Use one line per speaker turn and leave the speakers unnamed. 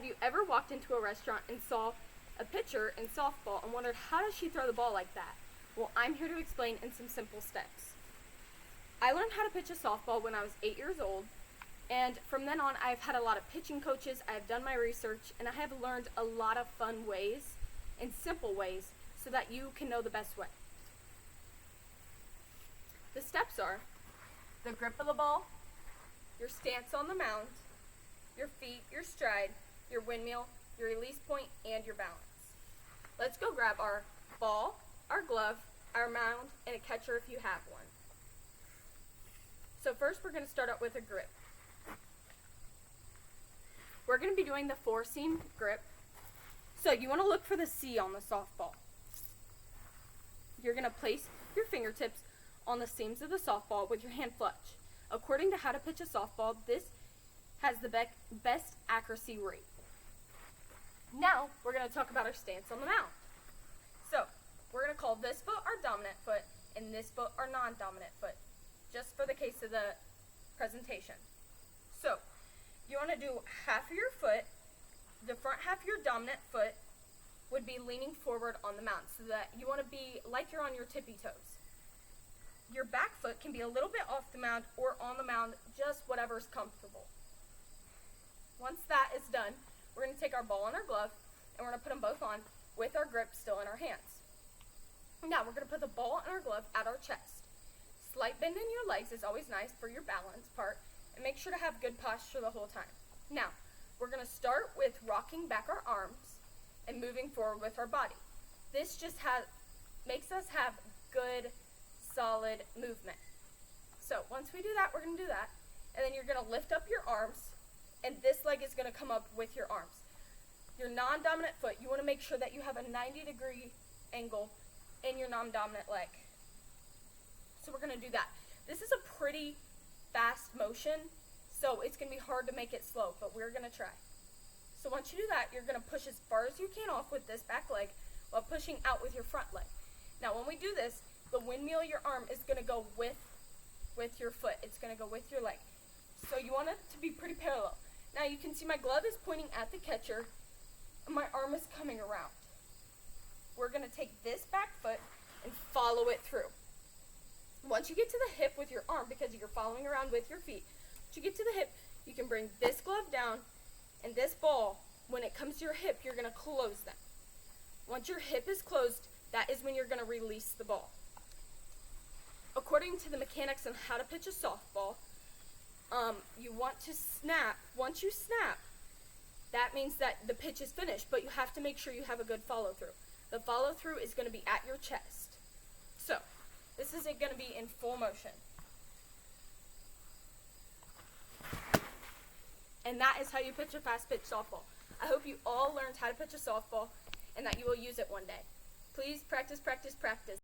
Have you ever walked into a restaurant and saw a pitcher in softball and wondered, how does she throw the ball like that? Well, I'm here to explain in some simple steps. I learned how to pitch a softball when I was 8 years old, and from then on I've had a lot of pitching coaches, I have done my research, and I have learned a lot of fun ways and simple ways so that you can know the best way. The steps are the grip of the ball, your stance on the mound, your feet, your stride, your windmill, your release point, and your balance. Let's go grab our ball, our glove, our mound, and a catcher if you have one. So first we're going to start out with a grip. We're going to be doing the 4-seam grip. So you want to look for the C on the softball. You're going to place your fingertips on the seams of the softball with your hand flush. According to How to Pitch a Softball, this has the best accuracy rate. Now we're going to talk about our stance on the mound. So we're going to call this foot our dominant foot and this foot our non-dominant foot, just for the case of the presentation. So you want to do half of your foot, the front half of your dominant foot would be leaning forward on the mound, so that you want to be like you're on your tippy toes. Your back foot can be a little bit off the mound or on the mound, just whatever's comfortable. Once that is done, we're going to take our ball and our glove, and we're going to put them both on with our grip still in our hands. Now we're going to put the ball and our glove at our chest. Slight bend in your legs is always nice for your balance part, and make sure to have good posture the whole time. Now, we're going to start with rocking back our arms and moving forward with our body. This just makes us have good, solid movement. So once we do that, we're going to do that, and then you're going to lift up your arms, and this leg is going to come up with your arms. Your non-dominant foot, you want to make sure that you have a 90-degree angle in your non-dominant leg. So we're going to do that. This is a pretty fast motion, so it's going to be hard to make it slow, but we're going to try. So once you do that, you're going to push as far as you can off with this back leg while pushing out with your front leg. Now when we do this, the windmill your arm is going to go with your foot. It's going to go with your leg. So you want it to be pretty parallel. Now you can see my glove is pointing at the catcher, and my arm is coming around. We're going to take this back foot and follow it through. Once you get to the hip with your arm, because you're following around with your feet, once you get to the hip, you can bring this glove down, and this ball, when it comes to your hip, you're going to close them. Once your hip is closed, that is when you're going to release the ball. According to the mechanics on How to Pitch a Softball, you want to snap. Once you snap, that means that the pitch is finished, but you have to make sure you have a good follow-through. The follow-through is going to be at your chest. So this is going to be in full motion. And that is how you pitch a fast-pitch softball. I hope you all learned how to pitch a softball and that you will use it one day. Please practice, practice, practice.